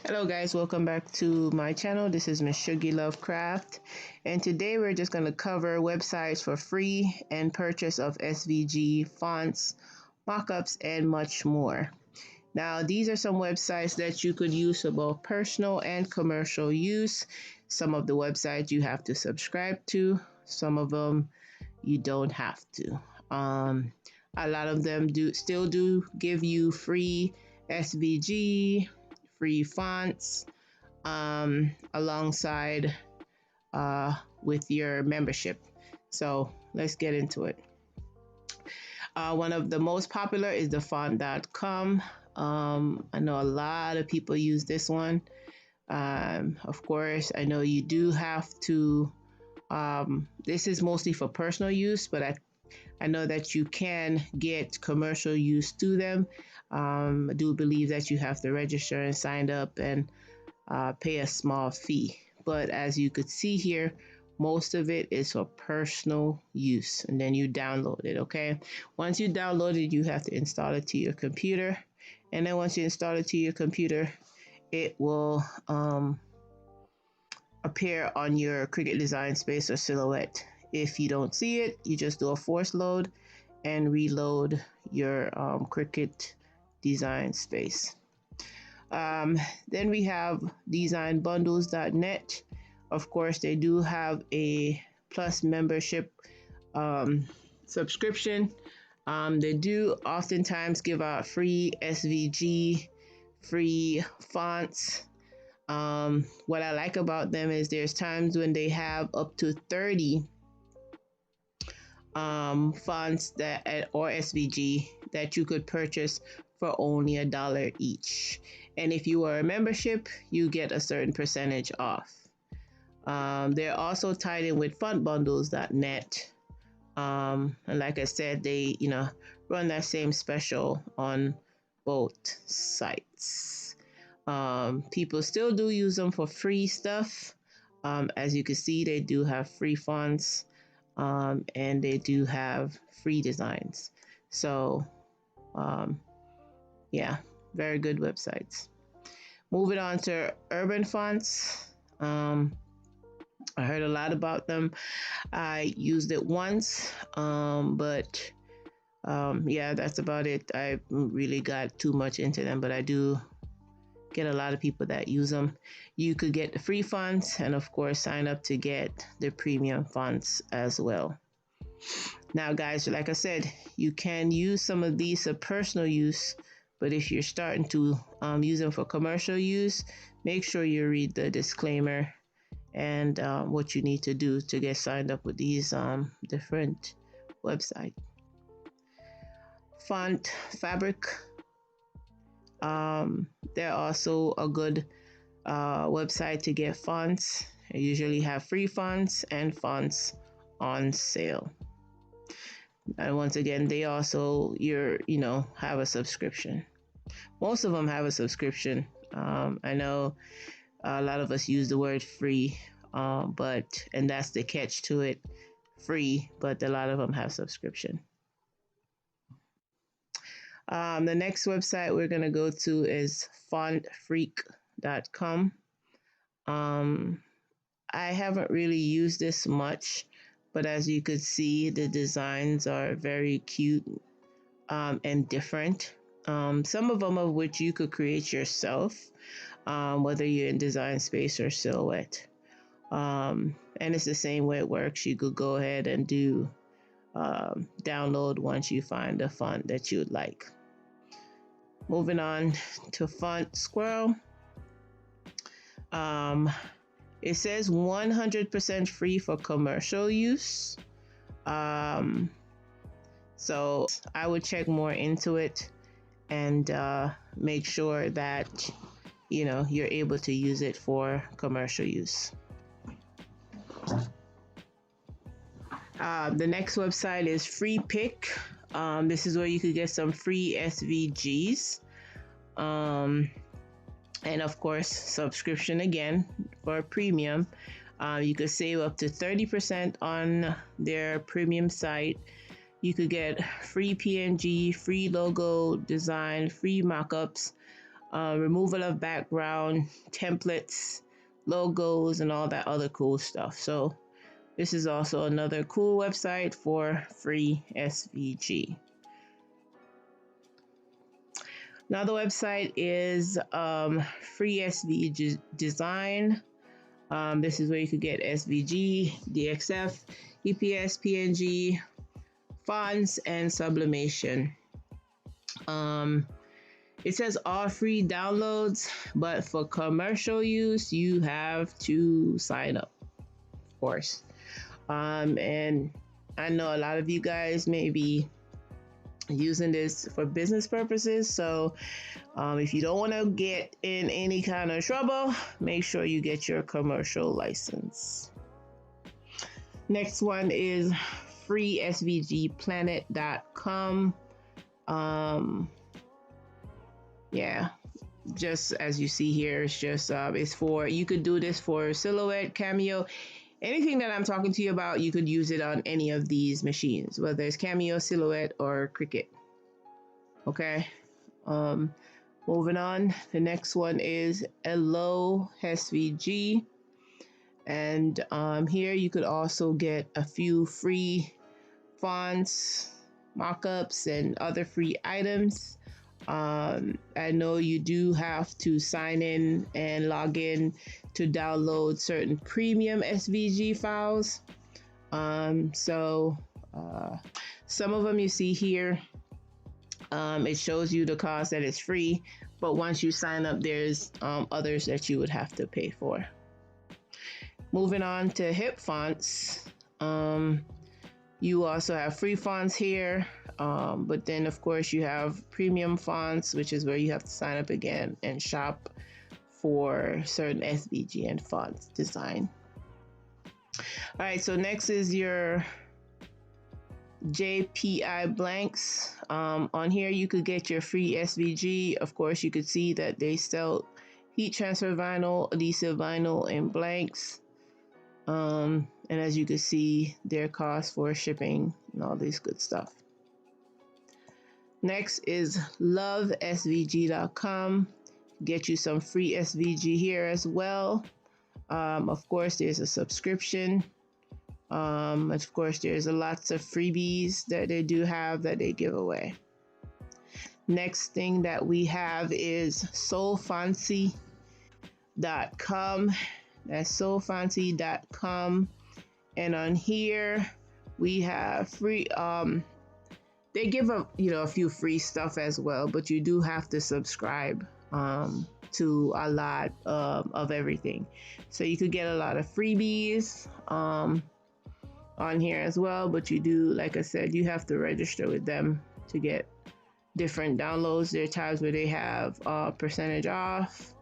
Hello guys, welcome back to my channel. This is Miss Shuggy Love Craft, and today we're just going to cover websites for free and purchase of SVG fonts, mockups, and much more. Now these are some websites that you could use for both personal and commercial use. Some of the websites you have to subscribe to, some of them you don't have to. A lot of them still do give you free SVG, free fonts alongside with your membership. So let's get into it. One of the most popular is the font.com. I know a lot of people use this one. Of course, I know you do have to, this is mostly for personal use, but I know that you can get commercial use to them. I do believe that you have to register and sign up and pay a small fee. But as you could see here, most of it is for personal use, and then you download it. Okay, once you download it, you have to install it to your computer, and then once you install it to your computer, it will appear on your Cricut Design Space or Silhouette. If you don't see it, you just do a force load and reload your Cricut Design Space. Then we have designbundles.net. Of course, they do have a plus membership subscription. They do oftentimes give out free SVG, free fonts. What I like about them is there's times when they have up to 30 fonts that or SVG that you could purchase for only $1 each, and if you are a membership, you get a certain percentage off. They're also tied in with fontbundles.net, and like I said, they run that same special on both sites. People still do use them for free stuff. As you can see, they do have free fonts. And they do have free designs. So, yeah, very good websites. Moving on to Urban Fonts. I heard a lot about them. I used it once, but yeah, that's about it. I haven't really got too much into them, but I do get a lot of people that use them. You could get the free fonts and of course sign up to get the premium fonts as well. Now guys, like I said, you can use some of these for personal use, but if you're starting to use them for commercial use, make sure you read the disclaimer and what you need to do to get signed up with these different websites. Font Fabrica. They're also a good website to get fonts. They usually have free fonts and fonts on sale. And once again, they also have a subscription. Most of them have a subscription. I know a lot of us use the word free, and that's the catch to it, free, but a lot of them have subscription. The next website we're going to go to is fontfreak.com. I haven't really used this much, but as you could see, the designs are very cute and different. Some of them of which you could create yourself, whether you're in Design Space or Silhouette. And it's the same way it works. You could go ahead and do download once you find a font that you'd like. Moving on to Font Squirrel. It says 100% free for commercial use. So I would check more into it and make sure that you're able to use it for commercial use. The next website is Free Pick. This is where you could get some free SVGs. And of course, subscription again for premium. You could save up to 30% on their premium site. You could get free PNG, free logo design, free mockups, removal of background, templates, logos, and all that other cool stuff. So this is also another cool website for free SVG. Another website is free Svg Design. This is where you could get SVG, DXF, EPS, PNG, fonts, and sublimation. It says all free downloads, but for commercial use, you have to sign up, of course. And I know a lot of you guys may be using this for business purposes. So if you don't want to get in any kind of trouble, make sure you get your commercial license. Next one is free Svgplanet.com. Yeah, just as you see here, it's just it's for, you could do this for Silhouette, Cameo, anything that I'm talking to you about. You could use it on any of these machines, whether it's Cameo, Silhouette, or Cricut. Okay, moving on. The next one is Hello SVG, and here you could also get a few free fonts, mockups, and other free items. I know you do have to sign in and log in to download certain premium SVG files. Some of them you see here, it shows you the cost that it's free, but once you sign up, there's others that you would have to pay for. Moving on to Hip Fonts. You also have free fonts here, but then of course you have premium fonts, which is where you have to sign up again and shop for certain SVG and fonts design. All right, so next is your JPI blanks. On here you could get your free SVG. Of course, you could see that they sell heat transfer vinyl, adhesive vinyl, and blanks. And as you can see, their cost for shipping and all this good stuff. Next is lovesvg.com. Get you some free SVG here as well. Of course, there's a subscription. Of course, there's lots of freebies that they do have that they give away. Next thing that we have is Soulfuncy.com. That's Soulfuncy.com. And on here we have free, they give a few free stuff as well, but you do have to subscribe to a lot of everything. So you could get a lot of freebies on here as well, but you do, like I said, you have to register with them to get different downloads. There are times where they have percentage off.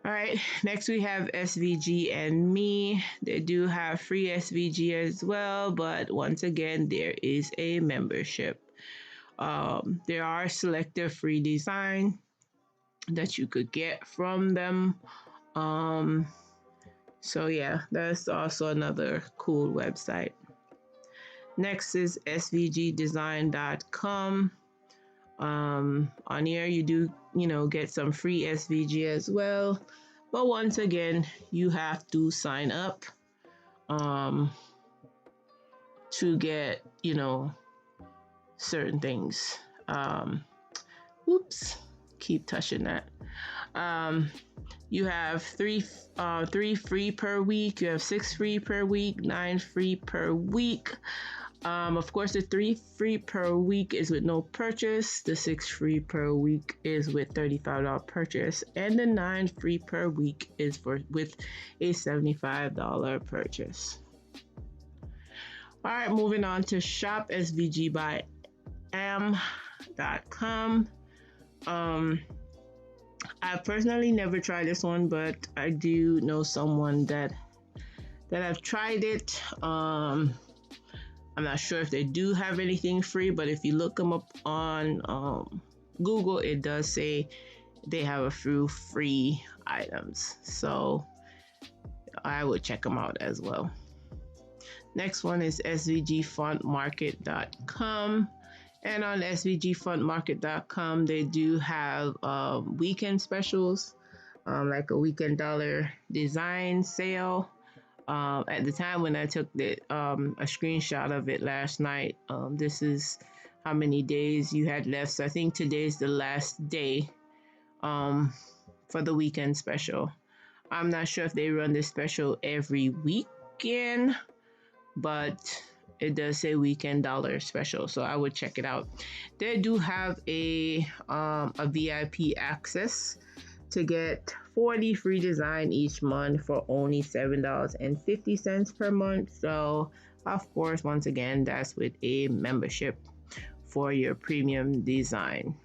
All right, next we have SVG and Me. They do have free SVG as well, but once again, there is a membership. There are selective free design that you could get from them. So yeah, that's also another cool website. Next is Svgdesign.com. On here you do get some free SVG as well, but once again you have to sign up to get certain things. Oops, keep touching that. You have three free per week, you have 6 free per week, 9 free per week. Of course, the 3 free per week is with no purchase. The 6 free per week is with $35 purchase, and the 9 free per week is with a $75 purchase. All right, moving on to Shop SVG by am.com. I've personally never tried this one, but I do know someone that have tried it. I'm not sure if they do have anything free, but if you look them up on Google, it does say they have a few free items. So I would check them out as well. Next one is Svgfontmarket.com. And on Svgfontmarket.com, they do have weekend specials, like a weekend dollar design sale. At the time when I took a screenshot of it last night, this is how many days you had left. So I think today's the last day for the weekend special. I'm not sure if they run this special every weekend, but it does say weekend dollar special, so I would check it out. They do have a VIP access to get 40 free design each month for only $7.50 per month. So of course, once again, that's with a membership for your premium design.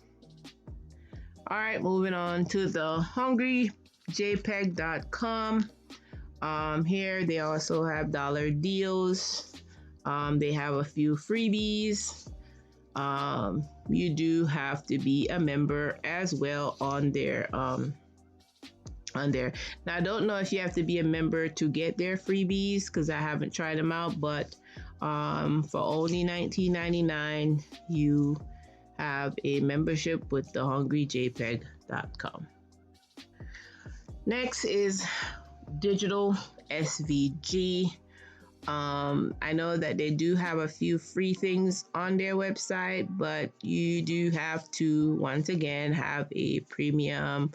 All right, moving on to the Jpeg.com. Here they also have dollar deals. They have a few freebies. You do have to be a member as well on there. Now I don't know if you have to be a member to get their freebies because I haven't tried them out, but for only $19.99 you have a membership with the Jpeg.com. Next is Digital Svg. I know that they do have a few free things on their website, but you do have to once again have a premium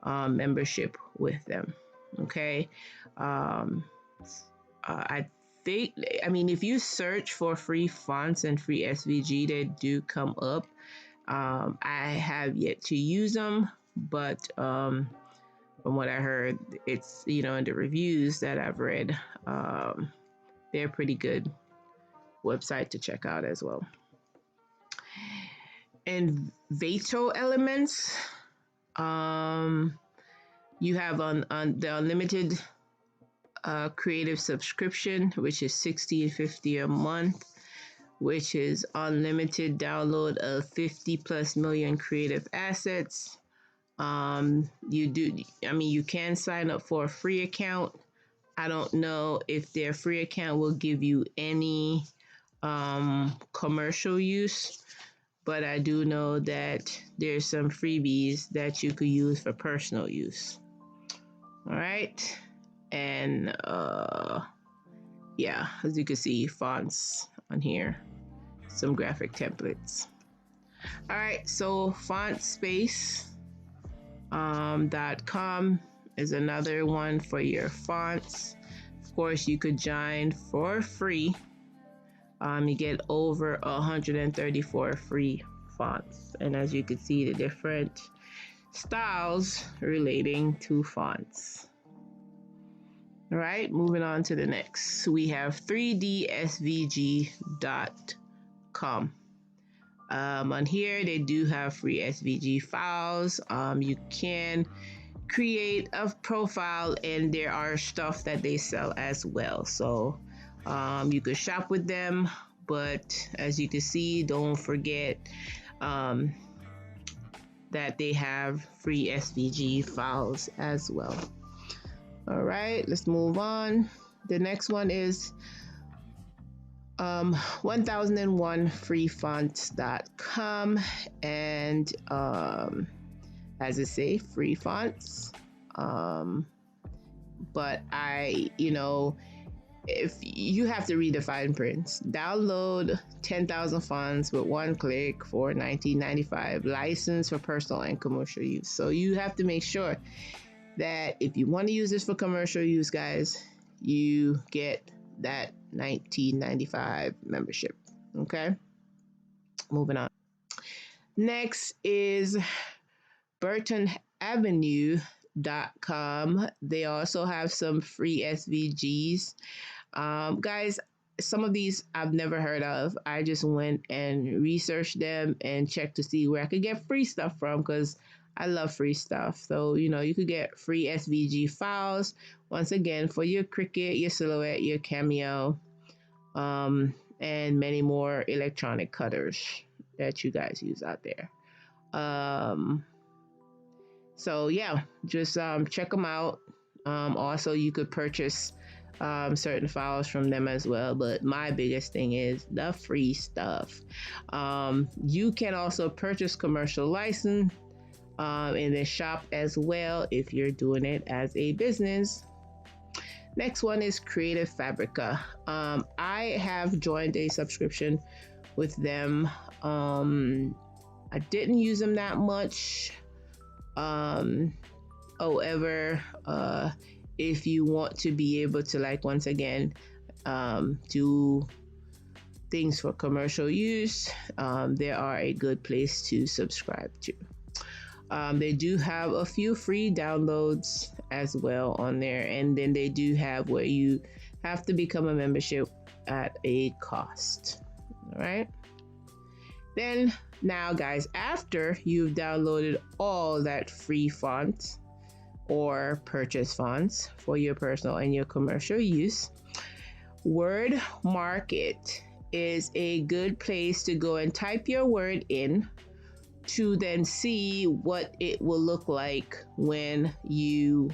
membership with them. Okay. I think, I mean, if you search for free fonts and free SVG, they do come up. I have yet to use them, but from what I heard, it's, in the reviews that I've read, they're pretty good website to check out as well. And Veto Elements, you have on the unlimited creative subscription, which is $16.50 a month, which is unlimited download of 50+ million creative assets. You can sign up for a free account. I don't know if their free account will give you any commercial use, but I do know that there's some freebies that you could use for personal use. All right. And yeah, as you can see, fonts on here, some graphic templates. All right, so fontspace.com is another one for your fonts. Of course, you could join for free. You get over 134 free fonts, and as you can see, the different styles relating to fonts. All right, moving on to the next. We have 3dsvg.com. On here, they do have free SVG files. You can create a profile, and there are stuff that they sell as well. So you could shop with them, but as you can see, don't forget that they have free SVG files as well. All right, let's move on. The next one is 1001freefonts.com, and as I say, free fonts. But if you have to read the fine prints, download 10,000 fonts with one click for $19.95, license for personal and commercial use. So you have to make sure that if you want to use this for commercial use, guys, you get that $19.95 membership. Okay, moving on. Next is Burton Avenue.com. They also have some free SVGs. Guys, some of these I've never heard of. I just went and researched them and checked to see where I could get free stuff from, because I love free stuff. So, you could get free SVG files, once again, for your Cricut, your Silhouette, your Cameo, and many more electronic cutters that you guys use out there. So yeah, just check them out. Also, you could purchase certain files from them as well, but my biggest thing is the free stuff. You can also purchase commercial license in the shop as well if you're doing it as a business. Next one is Creative Fabrica. I have joined a subscription with them. I didn't use them that much. However, if you want to be able to, like, once again, do things for commercial use, they are a good place to subscribe to. They do have a few free downloads as well on there, and then they do have where you have to become a membership at a cost. All right. Then now, guys, after you've downloaded all that free fonts or purchase fonts for your personal and your commercial use, Word Market is a good place to go and type your word in to then see what it will look like when you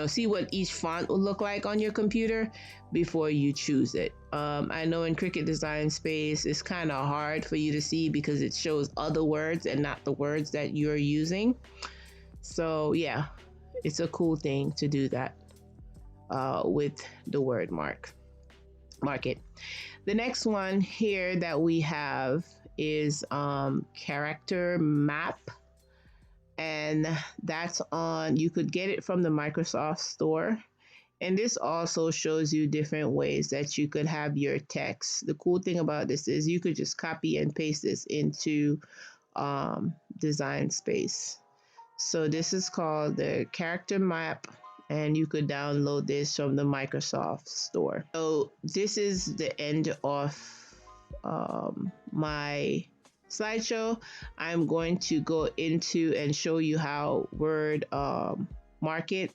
see what each font will look like on your computer before you choose it. I know in Cricut Design Space it's kind of hard for you to see because it shows other words and not the words that you're using. So yeah, it's a cool thing to do that with the Word Market. The next one here that we have is Character Map, and that's on, you could get it from the Microsoft Store, and this also shows you different ways that you could have your text. The cool thing about this is you could just copy and paste this into Design Space. So this is called the Character Map, and you could download this from the Microsoft Store. So this is the end of my slideshow. I'm going to go into and show you how Word Market,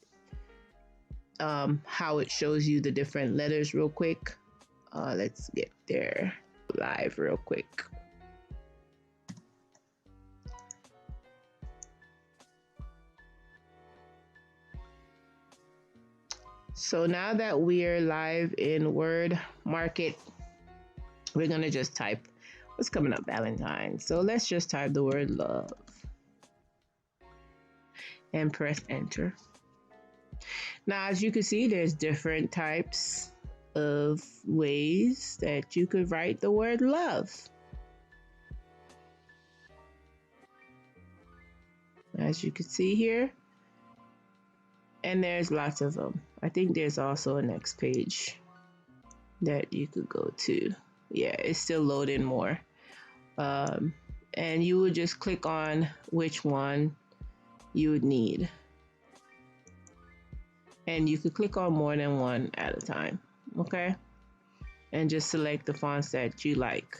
how it shows you the different letters real quick. Let's get there live real quick. So now that we're live in Word Market, we're going to just type what's coming up, Valentine's. So let's just type the word love and press enter. Now, as you can see, there's different types of ways that you could write the word love. As you can see here, and there's lots of them. I think there's also a next page that you could go to. Yeah, it's still loading more. And you would just click on which one you would need. And you could click on more than one at a time, okay? And just select the fonts that you like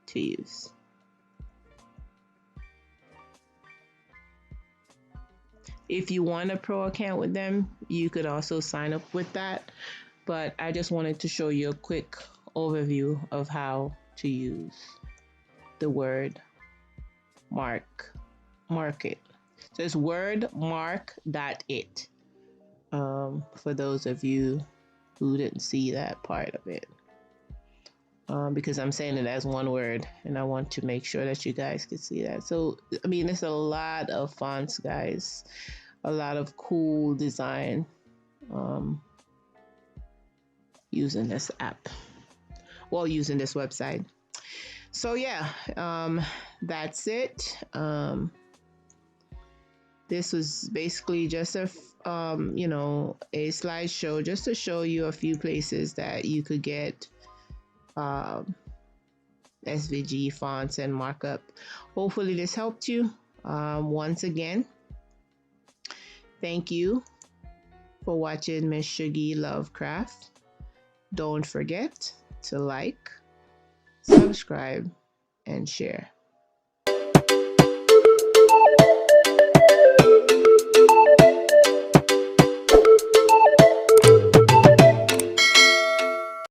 to use. If you want a pro account with them, you could also sign up with that. But I just wanted to show you a quick overview of how to use the Word Market. So it's wordmark.it. For those of you who didn't see that part of it. Because I'm saying it as one word, and I want to make sure that you guys can see that. So, I mean, there's a lot of fonts, guys. A lot of cool design using this app. Well, using this website. So yeah, that's it. This was basically just a a slideshow just to show you a few places that you could get SVG fonts and markup. Hopefully this helped you. Once again, thank you for watching Miss Svg Lovecraft. Don't forget to like, subscribe, and share.